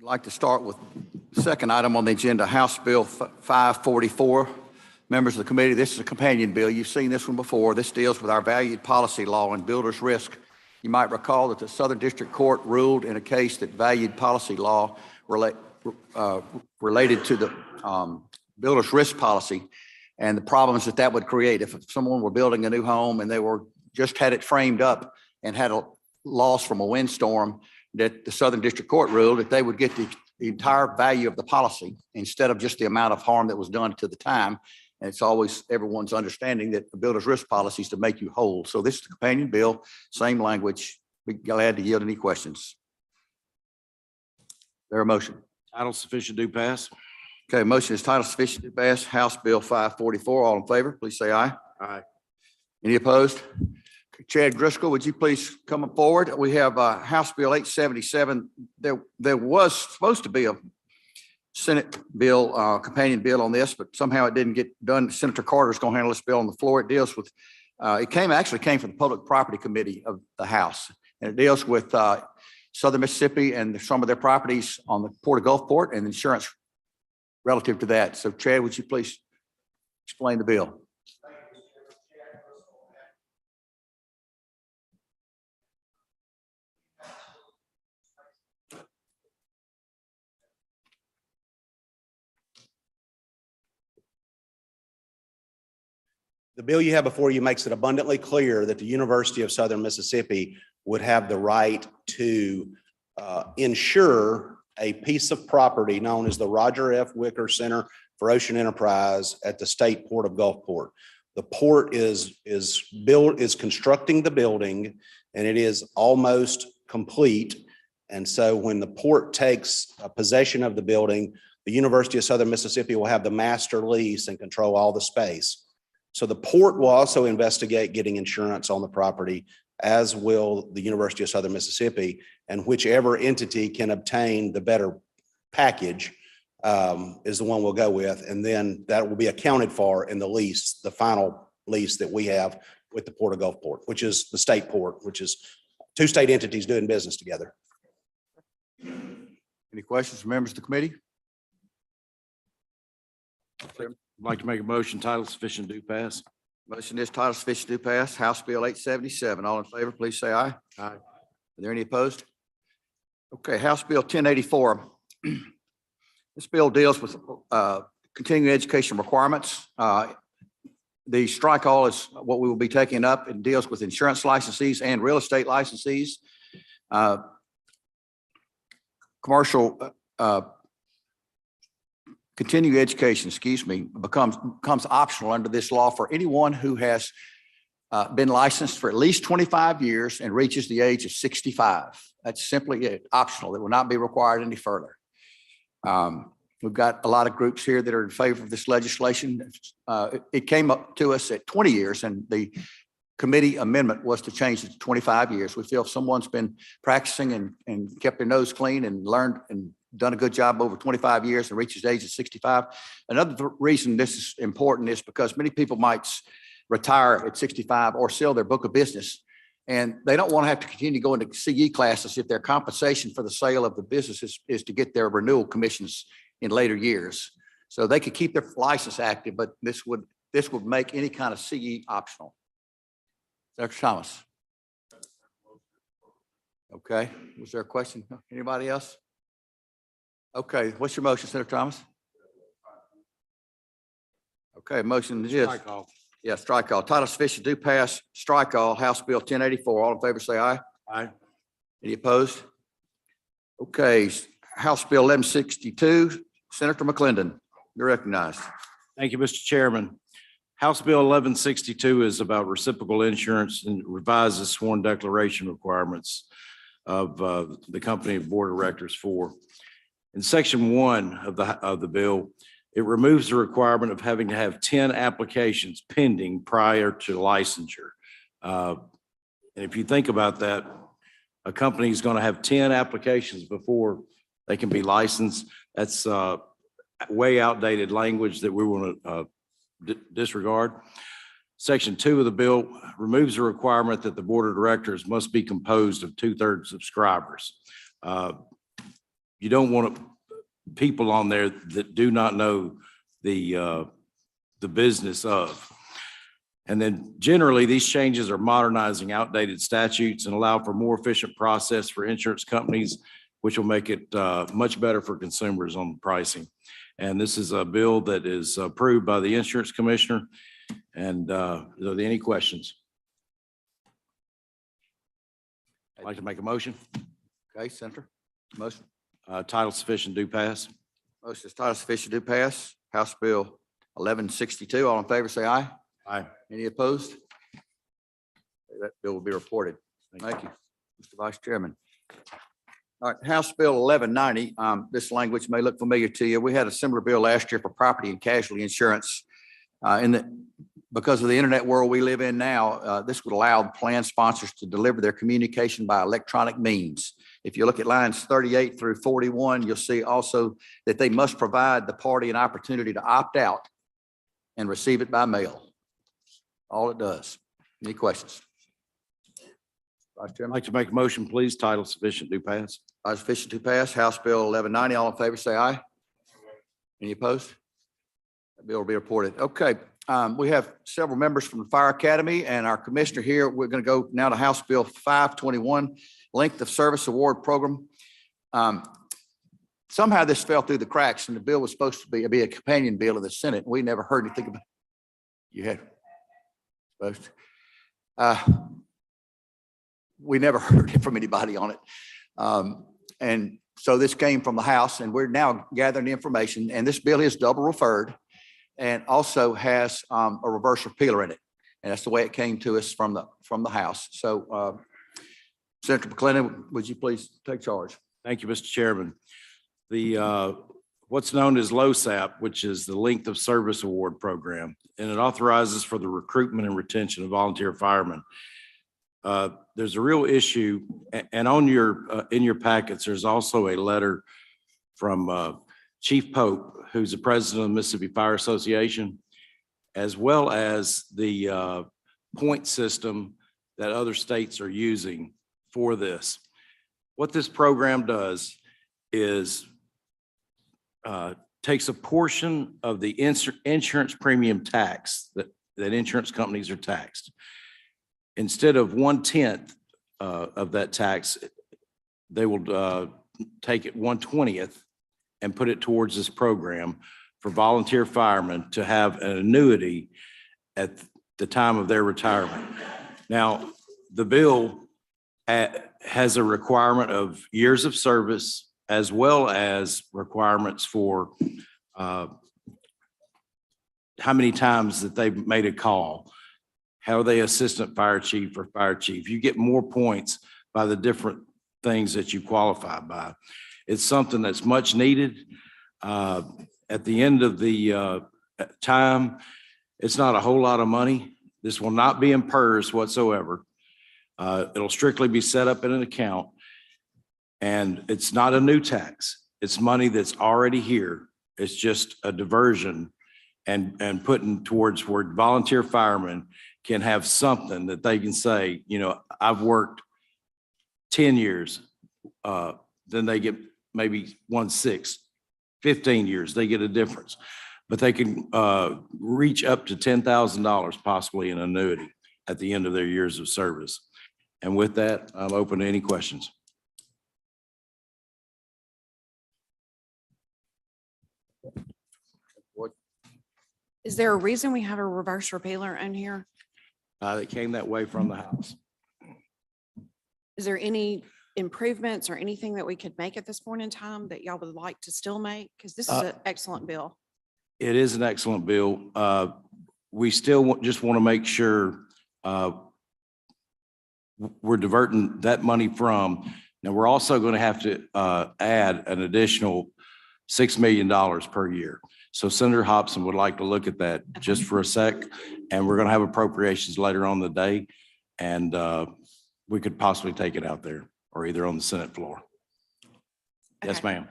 I'd like to start with the second item on the agenda, House Bill 544. Members of the committee, this is a companion bill. You've seen this one before. This deals with our valued policy law and builder's risk. You might recall that the Southern District Court ruled in a case that valued policy law related to the builder's risk policy and the problems that that would create if someone were building a new home and they were just had it framed up and had a loss from a windstorm, that the Southern District Court ruled that they would get the entire value of the policy instead of just the amount of harm that was done to the time. And it's always everyone's understanding that the builder's risk policy is to make you whole. So this is the companion bill, same language. Be glad to yield any questions. There a motion? Title sufficient to pass. Okay, motion is title sufficient to pass. House Bill 544. All in favor, please say aye. Aye. Any opposed? Chad Driscoll, would you please come forward? We have House Bill 877. There was supposed to be a Senate bill, companion bill on this, but somehow it didn't get done. Senator Carter is going to handle this bill on the floor. It deals with, actually came from the Public Property Committee of the House, and it deals with Southern Mississippi and some of their properties on the Port of Gulfport and insurance relative to that. So Chad, would you please explain the bill? The bill you have before you makes it abundantly clear that the University of Southern Mississippi would have the right to insure a piece of property known as the Roger F. Wicker Center for Ocean Enterprise at the State Port of Gulfport. The port is constructing the building, and it is almost complete. And so when the port takes possession of the building, the University of Southern Mississippi will have the master lease and control all the space. So the port will also investigate getting insurance on the property, as will the University of Southern Mississippi, and whichever entity can obtain the better package is the one we'll go with. And then that will be accounted for in the lease, the final lease that we have with the Port of Gulfport, which is the state port, which is two state entities doing business together. Any questions from members of the committee? I'd like to make a motion, title sufficient to pass. Motion is title sufficient to pass. House Bill 877. All in favor, please say aye. Aye. Are there any opposed? Okay, House Bill 1084. This bill deals with continuing education requirements. The strike all is what we will be taking up. It deals with insurance licensees and real estate licensees. Commercial continuing education, becomes optional under this law for anyone who has been licensed for at least 25 years and reaches the age of 65. That's simply it, optional. It will not be required any further. We've got a lot of groups here that are in favor of this legislation. It came up to us at 20 years, and the committee amendment was to change it to 25 years. We feel if someone's been practicing and kept their nose clean and learned and done a good job over 25 years and reaches the age of 65. Another reason this is important is because many people might retire at 65 or sell their book of business, and they don't want to have to continue going to CE classes if their compensation for the sale of the business is to get their renewal commissions in later years. So they could keep their license active, but this would make any kind of CE optional. Dr. Thomas. Okay, was there a question? Anybody else? Okay, what's your motion, Senator Thomas? Okay, motion is, Strike all. yeah, strike all. Title sufficient to pass, strike all. House Bill 1084. All in favor, say aye. Aye. Any opposed? Okay, House Bill 1162, Senator McClendon, you're recognized. Thank you, Mr. Chairman. House Bill 1162 is about reciprocal insurance and revises sworn declaration requirements of the company board of directors for. In section 1 of the bill, it removes the requirement of having to have 10 applications pending prior to licensure. And if you think about that, a company is going to have 10 applications before they can be licensed. That's way outdated language that we want to disregard. Section 2 of the bill removes the requirement that the board of directors must be composed of 2/3 subscribers. you don't want people on there that do not know the business of. And then generally, these changes are modernizing outdated statutes and allow for more efficient process for insurance companies, which will make it much better for consumers on pricing. And this is a bill that is approved by the insurance commissioner. And are there any questions? I'd like to make a motion. Okay, Senator, motion. Title sufficient, do pass. Motion is title sufficient to pass. House Bill 1162. All in favor, say aye. Aye. Any opposed? That bill will be reported. Thank you, Mr. Vice Chairman. All right, House Bill 1190. This language may look familiar to you. We had a similar bill last year for property and casualty insurance. Because of the internet world we live in now, this would allow plan sponsors to deliver their communication by electronic means. If you look at lines 38 through 41, you'll see also that they must provide the party an opportunity to opt out and receive it by mail. All it does. Any questions? Vice I'd Chairman. like to make a motion, please. Title sufficient, do pass. Title sufficient to pass. House Bill 1190. All in favor, say aye. Any opposed? That bill will be reported. Okay. We have several members from the Fire Academy and our commissioner here. We're going to go now to House Bill 521, Length of Service Award Program. Somehow this fell through the cracks and the bill was supposed to be a companion bill of the Senate. We never heard anything about it. You had supposed to. We never heard from anybody on it. And so this came from the House and we're now gathering the information, and this bill is double referred and also has a reverse repealer in it. And that's the way it came to us from the House. So Senator McClellan, would you please take charge? Thank you, Mr. Chairman. The what's known as LoSAP, which is the Length of Service Award Program, and it authorizes for the recruitment and retention of volunteer firemen. There's a real issue, and on your in your packets, there's also a letter from Chief Pope, who's the president of the Mississippi Fire Association, as well as the point system that other states are using for this. What this program does is takes a portion of the insurance premium tax that insurance companies are taxed. Instead of 1/10 of that tax, they will take it 1/20 and put it towards this program for volunteer firemen to have an annuity at the time of their retirement. Now, the bill has a requirement of years of service as well as requirements for how many times that they've made a call. How are they assistant fire chief or fire chief? You get more points by the different things that you qualify by. It's something that's much needed. At the end of the time, it's not a whole lot of money. This will not be in PERS whatsoever. It'll strictly be set up in an account. And it's not a new tax. It's money that's already here. It's just a diversion and putting towards where volunteer firemen can have something that they can say, you know, I've worked 10 years. Then they get maybe 1/6, 15 years, they get a difference. But they can reach up to $10,000 possibly in annuity at the end of their years of service. And with that, I'm open to any questions. Is there a reason we have a reverse repealer in here? It came that way from the House. Is there any improvements or anything that we could make at this point in time that y'all would like to still make? Because this is an excellent bill. It is an excellent bill. We still just want to make sure we're diverting that money from. Now, we're also going to have to add an additional $6 million per year. So Senator Hobson would like to look at that just for a sec. And we're going to have appropriations later on the day. And we could possibly take it out there or either on the Senate floor. Yes, Okay. ma'am.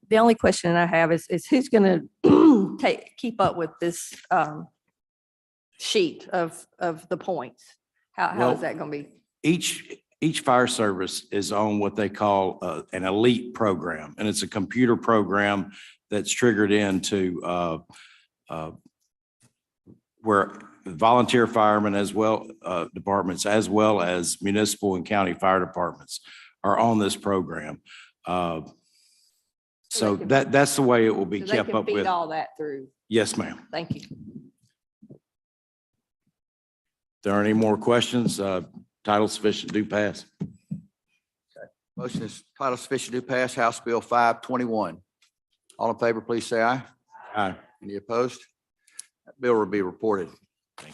The only question I have is who's going to keep up with this sheet of the points? How Well, is that going to be? each fire service is on what they call an elite program, and it's a computer program that's triggered into where volunteer firemen as well, departments, as well as municipal and county fire departments are on this program. So can- that's the way it will be So they kept can up feed with. all that through. Yes, ma'am. Thank you. There are any more questions? Title sufficient, do pass. Motion is title sufficient to pass House Bill 521. All in favor, please say aye. Aye. Any opposed? That bill will be reported.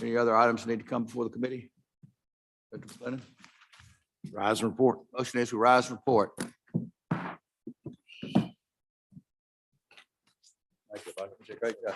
Any other items need to come before the committee? Dr. McLennan? Rise and report. Motion is we rise and report. Great job.